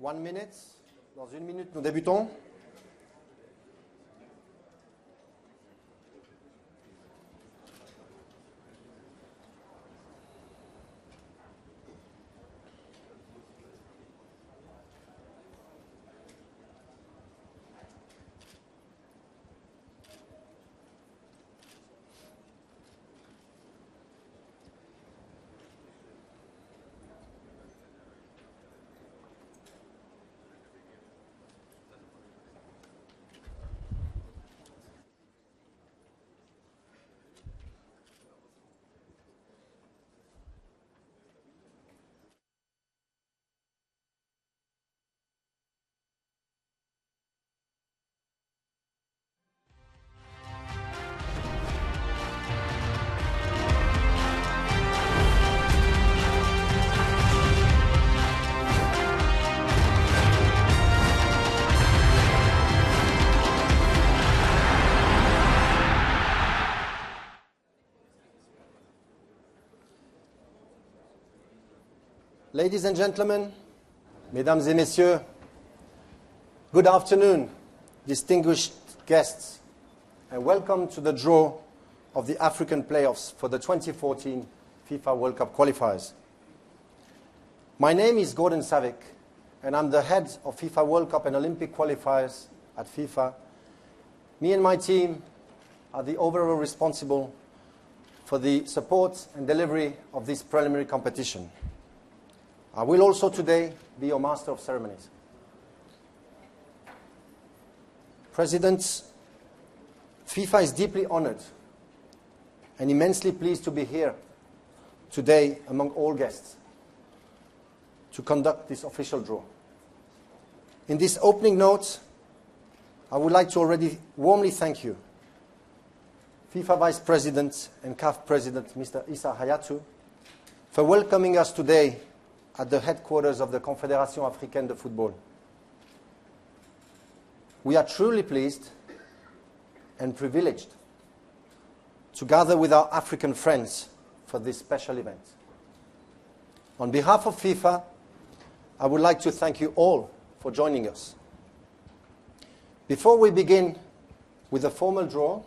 1 minute. Dans 1 minute, nous débutons. Ladies and gentlemen, mesdames et messieurs, good afternoon, distinguished guests, and welcome to the draw of the African playoffs for the 2014 FIFA World Cup qualifiers. My name is Gordon Savic, and I'm the head of FIFA World Cup and Olympic qualifiers at FIFA. Me and my team are the overall responsible for the support and delivery of this preliminary competition. I will also today be your master of ceremonies. President, FIFA is deeply honored and immensely pleased to be here today among all guests to conduct this official draw. In this opening note, I would like to already warmly thank you, FIFA Vice President and CAF President, Mr. Issa Hayatou, for welcoming us today at the headquarters of the Confédération Africaine de Football. We are truly pleased and privileged to gather with our African friends for this special event. On behalf of FIFA, I would like to thank you all for joining us. Before we begin with the formal draw,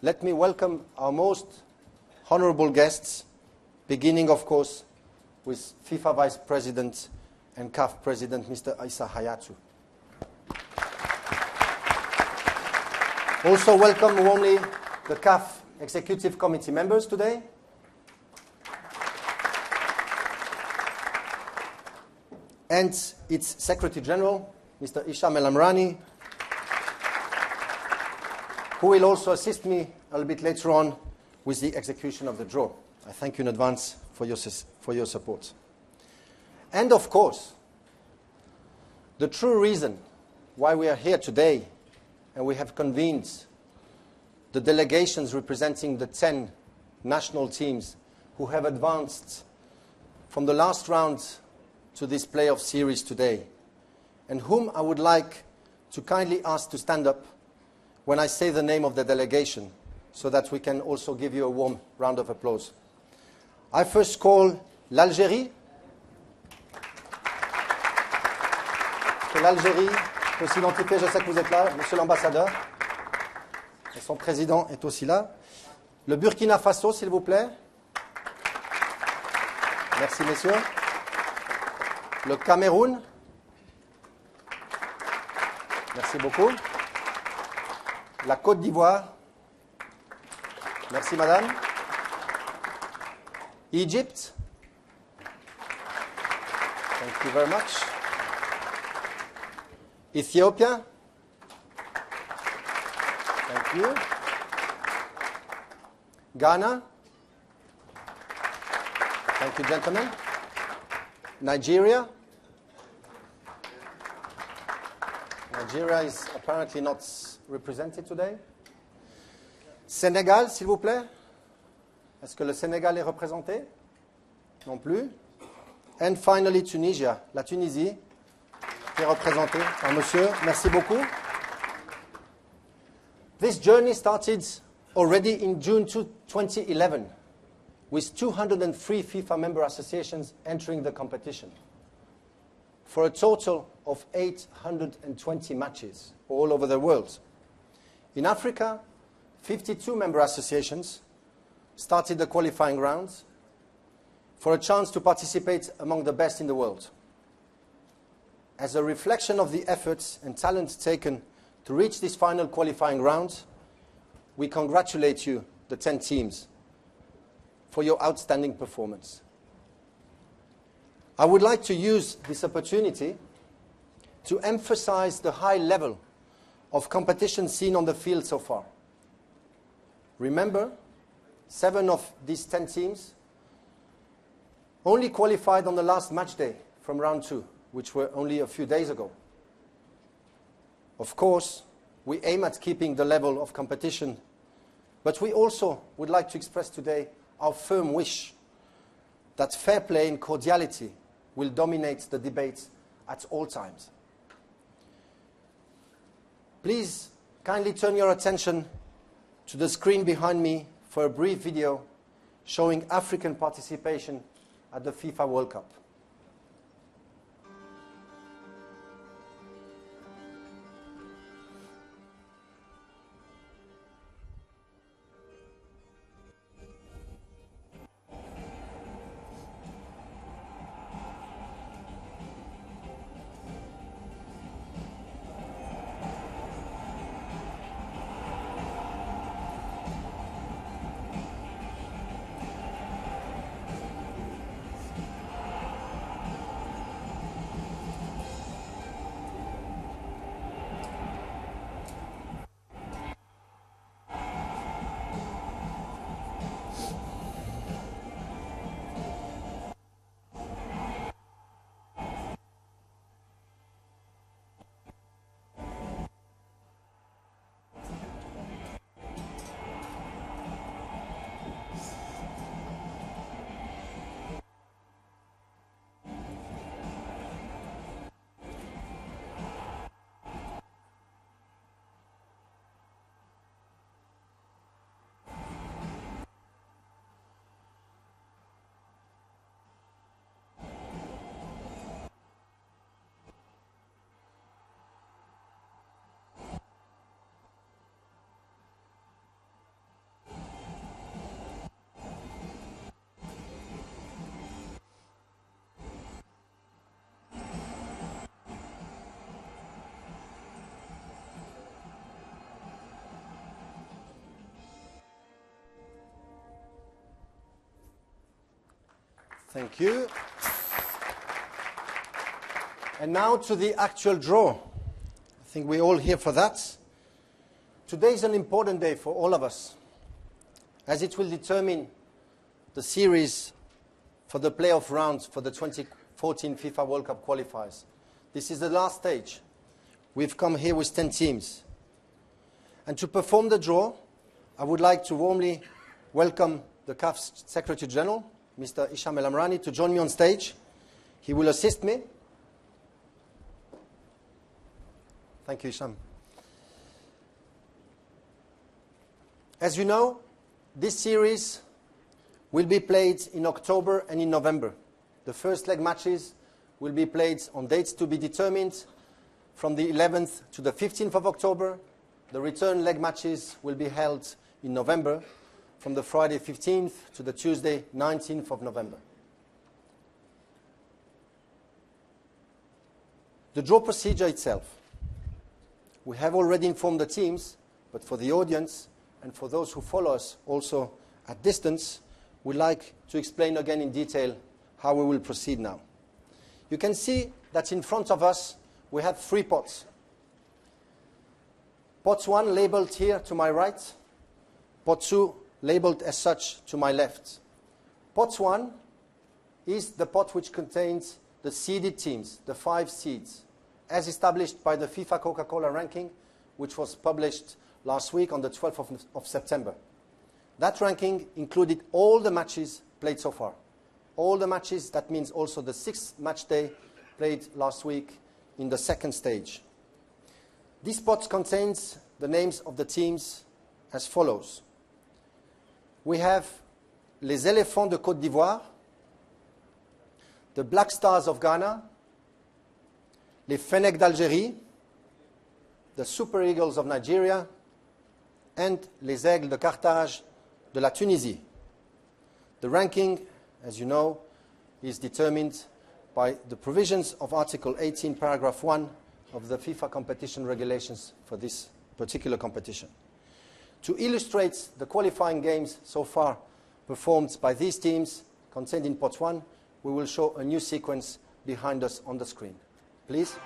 let me welcome our most honorable guests, beginning, of course, with FIFA Vice President and CAF President, Mr. Issa Hayatou. Also welcome warmly the CAF Executive Committee members today. And its Secretary General, Mr. Isham El Amrani, who will also assist me a little bit later on with the execution of the draw. I thank you in advance for your support. And of course, the true reason why we are here today and we have convened the delegations representing the 10 national teams who have advanced from the last round to this playoff series today, and whom I would like to kindly ask to stand up when I say the name of the delegation, so that we can also give you a warm round of applause. I first call l'Algérie. Que l'Algérie peut s'identifier, je sais que vous êtes là, monsieur l'ambassadeur. Et son président est aussi là. Le Burkina Faso, s'il vous plaît. Merci, messieurs. Le Cameroun. Merci beaucoup. La Côte d'Ivoire. Merci, madame. Egypt. Thank you very much. Ethiopia. Thank you. Ghana. Thank you, gentlemen. Nigeria. Nigeria is apparently not represented today. Sénégal, s'il vous plaît. Est-ce que le Sénégal est représenté? Non plus. And finally, Tunisia, la Tunisie, qui est représentée par monsieur. Merci beaucoup. This journey started already in June 2011 with 203 FIFA member associations entering the competition. for a total of 820 matches all over the world. In Africa, 52 member associations started the qualifying rounds for a chance to participate among the best in the world. As a reflection of the efforts and talent taken to reach this final qualifying round, we congratulate you, the 10 teams, for your outstanding performance. I would like to use this opportunity to emphasize the high level of competition seen on the field so far. Remember, 7 of these 10 teams only qualified on the last match day from round 2, which were only a few days ago. Of course, we aim at keeping the level of competition, but we also would like to express today our firm wish that fair play and cordiality will dominate the debate at all times. Please kindly turn your attention to the screen behind me for a brief video showing African participation at the FIFA World Cup. Thank you. And now to the actual draw. I think we're all here for that. Today is an important day for all of us, as it will determine the series for the playoff rounds for the 2014 FIFA World Cup qualifiers. This is the last stage. We've come here with 10 teams. And to perform the draw, I would like to warmly welcome the CAF's Secretary General, Mr. Hisham El Amrani, to join me on stage. He will assist me. Thank you, Hisham. As you know, this series will be played in October and in November. The first leg matches will be played on dates to be determined from the 11th to the 15th of October. The return leg matches will be held in November, from the Friday 15th to the Tuesday 19th of November. The draw procedure itself. We have already informed the teams, but for the audience and for those who follow us also at distance, we'd like to explain again in detail how we will proceed now. You can see that in front of us we have 3 pots. Pot 1 labeled here to my right, pot 2 labeled as such to my left. Pot 1 is the pot which contains the seeded teams, the 5 seeds, as established by the FIFA Coca-Cola ranking, which was published last week on the 12th of September. That ranking included all the matches played so far. All the matches, that means also the 6th match day played last week in the second stage. This pot contains the names of the teams as follows. We have Les Éléphants de Côte d'Ivoire, the Black Stars of Ghana, les Fennecs d'Algérie, the Super Eagles of Nigeria, and les Aigles de Carthage de la Tunisie. The ranking, as you know, is determined by the provisions of Article 18, Paragraph 1 of the FIFA competition regulations for this particular competition. To illustrate the qualifying games so far performed by these teams contained in Pot 1, we will show a new sequence behind us on the screen. Please.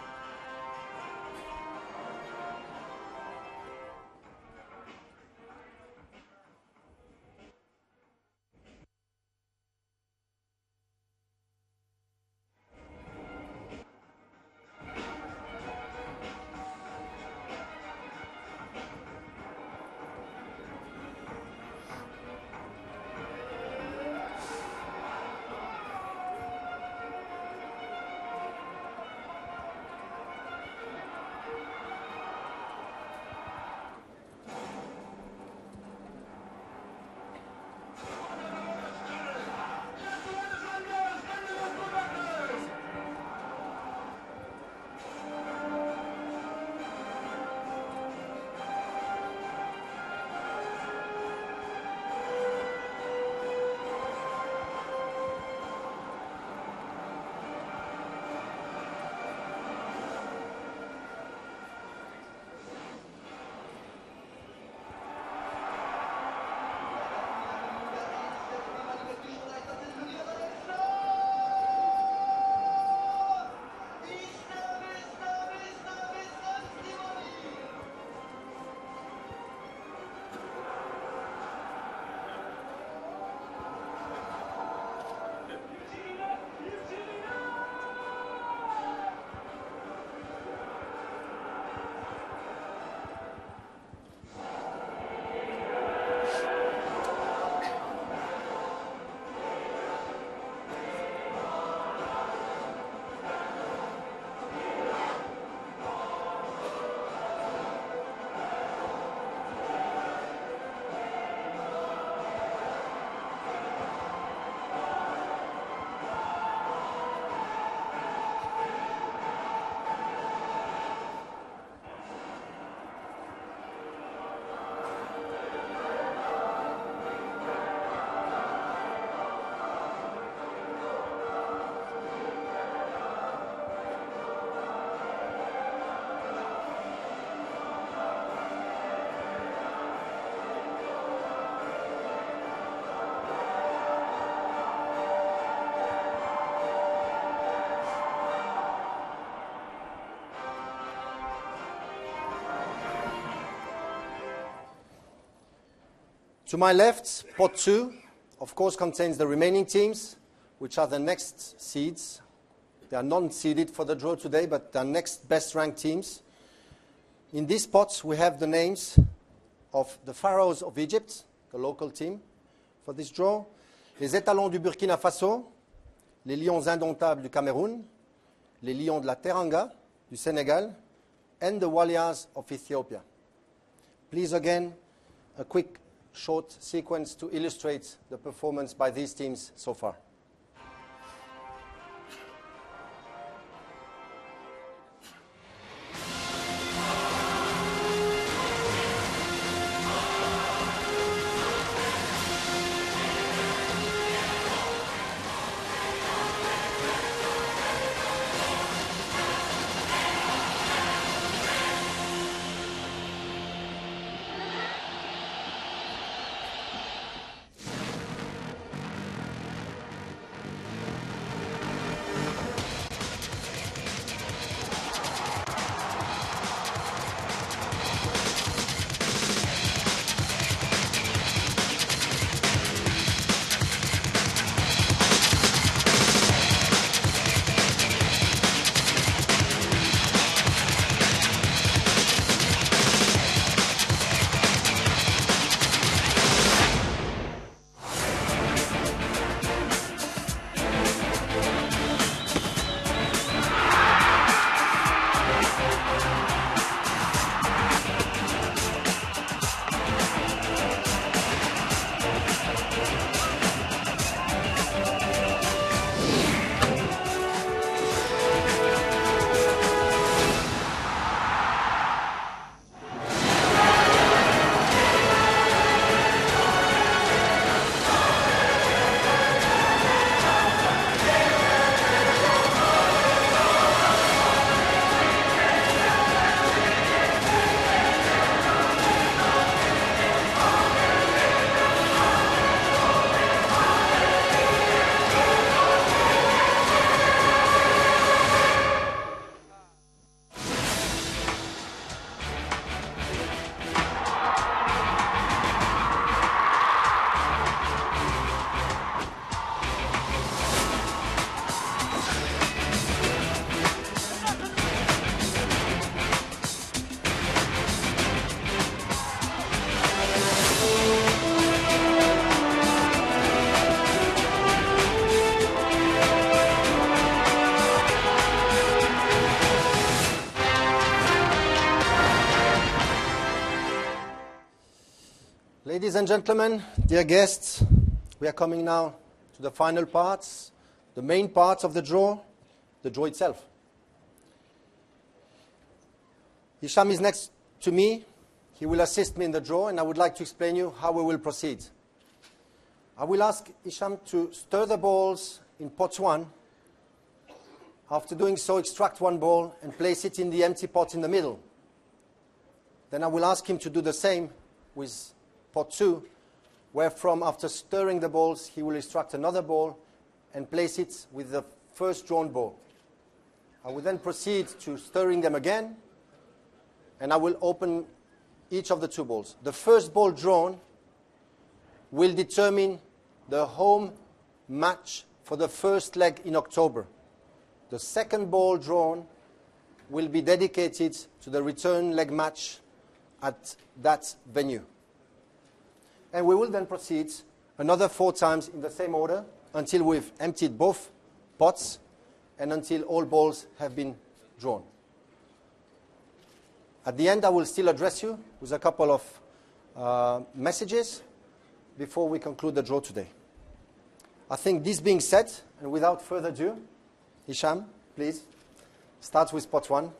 To my left, Pot 2, of course, contains the remaining teams, which are the next seeds. They are non-seeded for the draw today, but they are next best-ranked teams. In these pots, we have the names of the Pharaohs of Egypt, the local team for this draw, les Étalons du Burkina Faso, les Lions indomptables du Cameroun, les Lions de la Teranga du Sénégal, and the Walias of Ethiopia. Please, again, a quick short sequence to illustrate the performance by these teams so far. and gentlemen, dear guests, we are coming now to the final parts, the main parts of the draw itself. Hicham is next to me. He will assist me in the draw, and I would like to explain you how we will proceed. I will ask Hicham to stir the balls in pot 1. After doing so, extract one ball and place it in the empty pot in the middle. Then I will ask him to do the same with pot 2, wherefrom, after stirring the balls, he will extract another ball and place it with the first drawn ball. I will then proceed to stirring them again, and I will open each of the 2 balls. The first ball drawn will determine the home match for the first leg in October. The second ball drawn will be dedicated to the return leg match at that venue. And we will then proceed another 4 times in the same order until we've emptied both pots and until all balls have been drawn. At the end, I will still address you with a couple of messages before we conclude the draw today. I think this being said, and without further ado, Hicham, please, start with pot 1.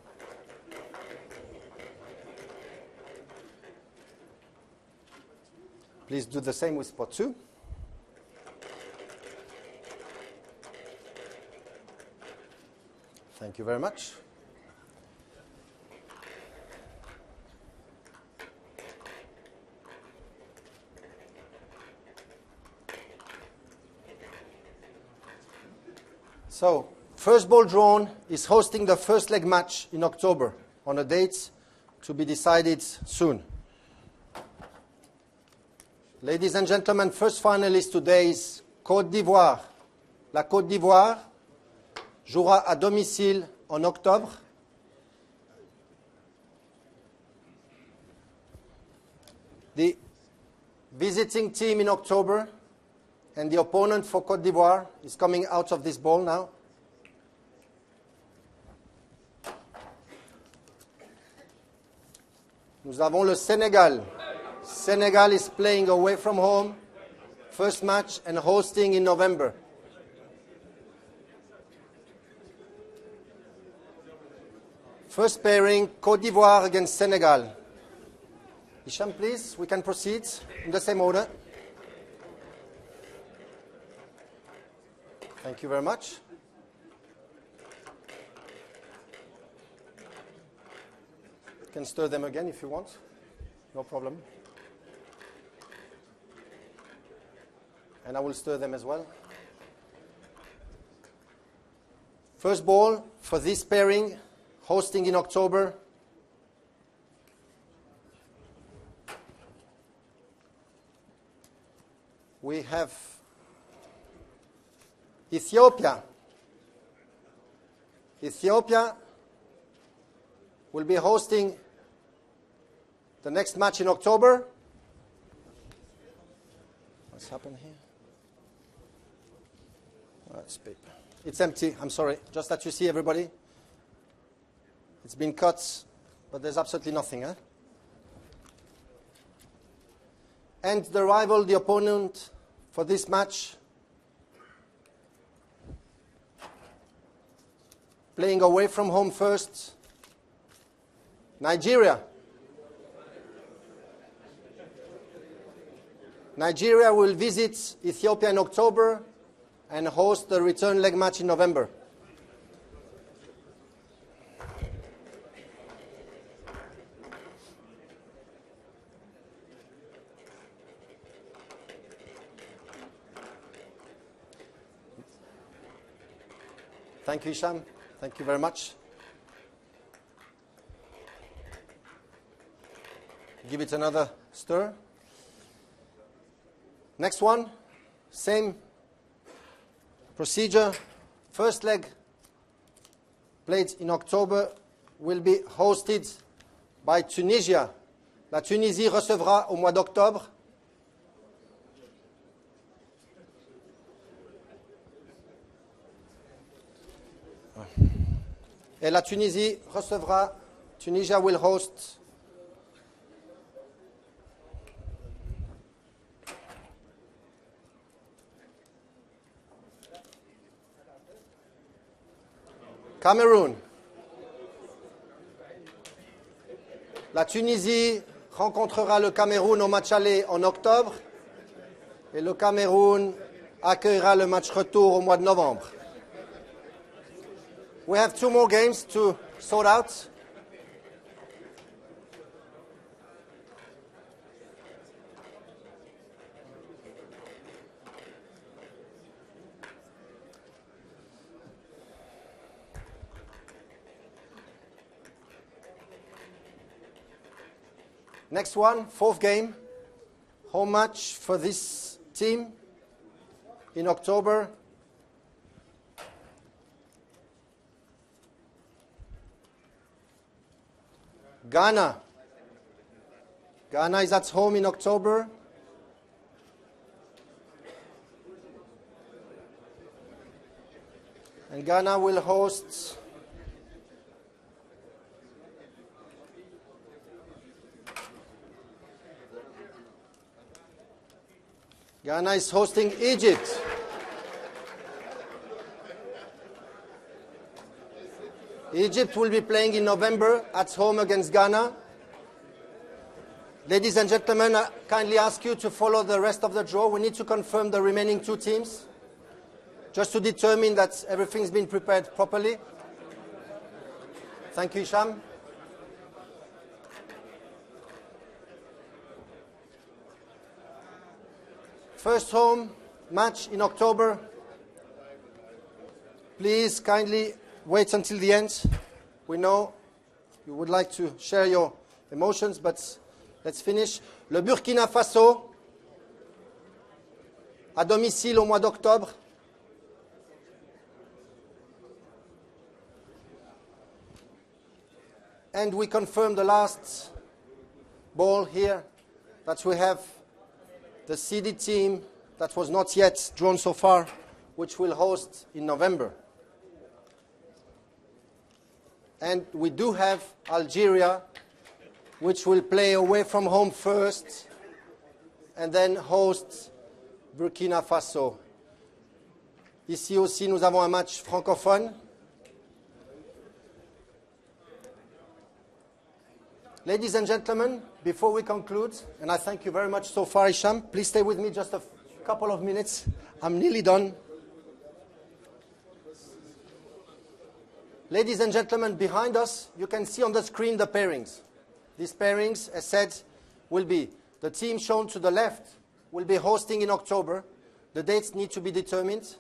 Please do the same with pot 2. Thank you very much. So, first ball drawn is hosting the first leg match in October on a date to be decided soon. Ladies and gentlemen, first finalist today is Côte d'Ivoire. La Côte d'Ivoire jouera à domicile en octobre. The visiting team in October and the opponent for Côte d'Ivoire is coming out of this ball now. Nous avons le Sénégal. Senegal is playing away from home, first match, and hosting in November. First pairing, Côte d'Ivoire against Senegal. Hicham, please, we can proceed in the same order. Thank you very much. You can stir them again if you want. No problem. And I will stir them as well. First ball for this pairing, hosting in October. We have Ethiopia. Ethiopia will be hosting the next match in October. What's happened here? It's paper. It's empty. I'm sorry. Just that you see, everybody. It's been cut, but there's absolutely nothing. And the rival, the opponent for this match, playing away from home first, Nigeria. Nigeria will visit Ethiopia in October and host the return leg match in November. Thank you, Hicham. Thank you very much. Give it another stir. Next one, same procedure. First leg, played in October, will be hosted by Tunisia. La Tunisie recevra au mois d'octobre. Et la Tunisie recevra, Tunisia will host Cameroon. La Tunisie rencontrera le Cameroun au match aller en octobre et le Cameroun accueillera le match retour au mois de novembre. We have 2 more games to sort out. Next one, 4th game, home match for this team in October. Ghana. Ghana is at home in October. And Ghana will host Ghana is hosting Egypt. Egypt will be playing in November at home against Ghana. Ladies and gentlemen, I kindly ask you to follow the rest of the draw. We need to confirm the remaining 2 teams, just to determine that everything's been prepared properly. Thank you, Isham. First home match in October. Please kindly wait until the end. We know you would like to share your emotions, but let's finish. Le Burkina Faso, à domicile au mois d'octobre. And we confirm the last ball here that we have the seeded team that was not yet drawn so far, which will host in November. And we do have Algeria, which will play away from home first and then host Burkina Faso. Ici aussi, nous avons un match francophone. Ladies and gentlemen, before we conclude, and I thank you very much so far, Isham, please stay with me just a couple of minutes. I'm nearly done. Ladies and gentlemen, behind us, you can see on the screen the pairings. These pairings, as said, will be the team shown to the left will be hosting in October. The dates need to be determined.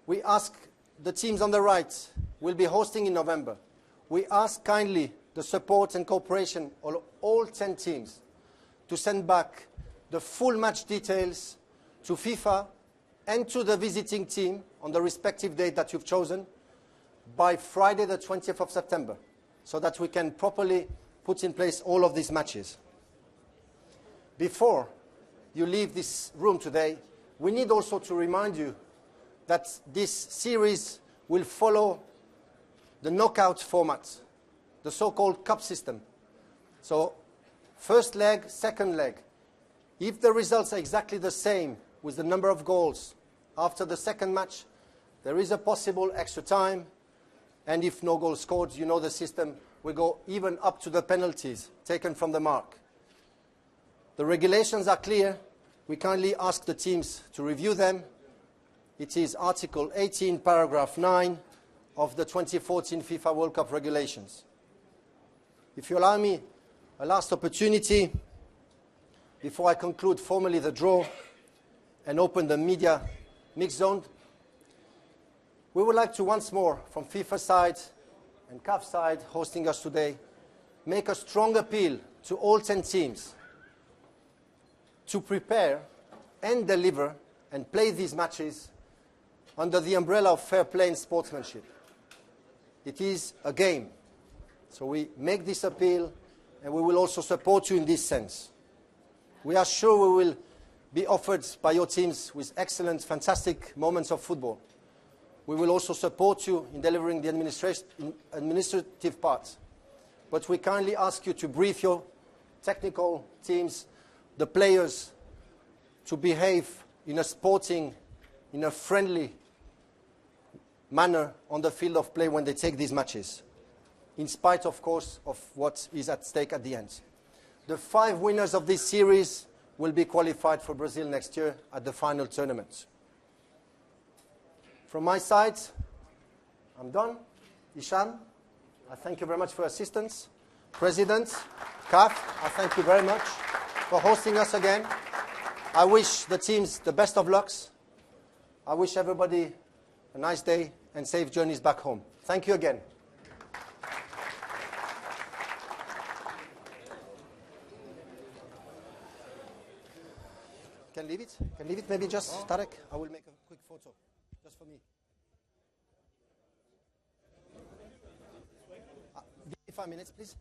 We ask the teams on the right will be hosting in November. We ask kindly the support and cooperation of all 10 teams to send back the full match details to FIFA and to the visiting team on the respective date that you've chosen by Friday the 20th of September, so that we can properly put in place all of these matches. Before you leave this room today, we need also to remind you that this series will follow the knockout format, the so-called cup system. So, first leg, second leg. If the results are exactly the same with the number of goals after the second match, there is a possible extra time. And if no goal scored, you know the system, we go even up to the penalties taken from the mark. The regulations are clear. We kindly ask the teams to review them. It is Article 18, Paragraph 9 of the 2014 FIFA World Cup regulations. If you allow me a last opportunity before I conclude formally the draw and open the media mix zone, we would like to once more, from FIFA side and CAF side hosting us today, make a strong appeal to all 10 teams to prepare and deliver and play these matches under the umbrella of fair play and sportsmanship. It is a game. So we make this appeal, and we will also support you in this sense. We are sure we will be offered by your teams with excellent, fantastic moments of football. We will also support you in delivering the administrative part. But we kindly ask you to brief your technical teams, the players, to behave in a sporting, in a friendly manner on the field of play when they take these matches, in spite, of course, of what is at stake at the end. The 5 winners of this series will be qualified for Brazil next year at the final tournament. From my side, I'm done. Isham, I thank you very much for your assistance. President, CAF, I thank you very much for hosting us again. I wish the teams the best of lucks. I wish everybody a nice day and safe journeys back home. Thank you again. Can leave it? Can leave it maybe just, Tarek? I will make a quick photo, just for me. Give me 5 minutes, please.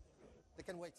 They can wait.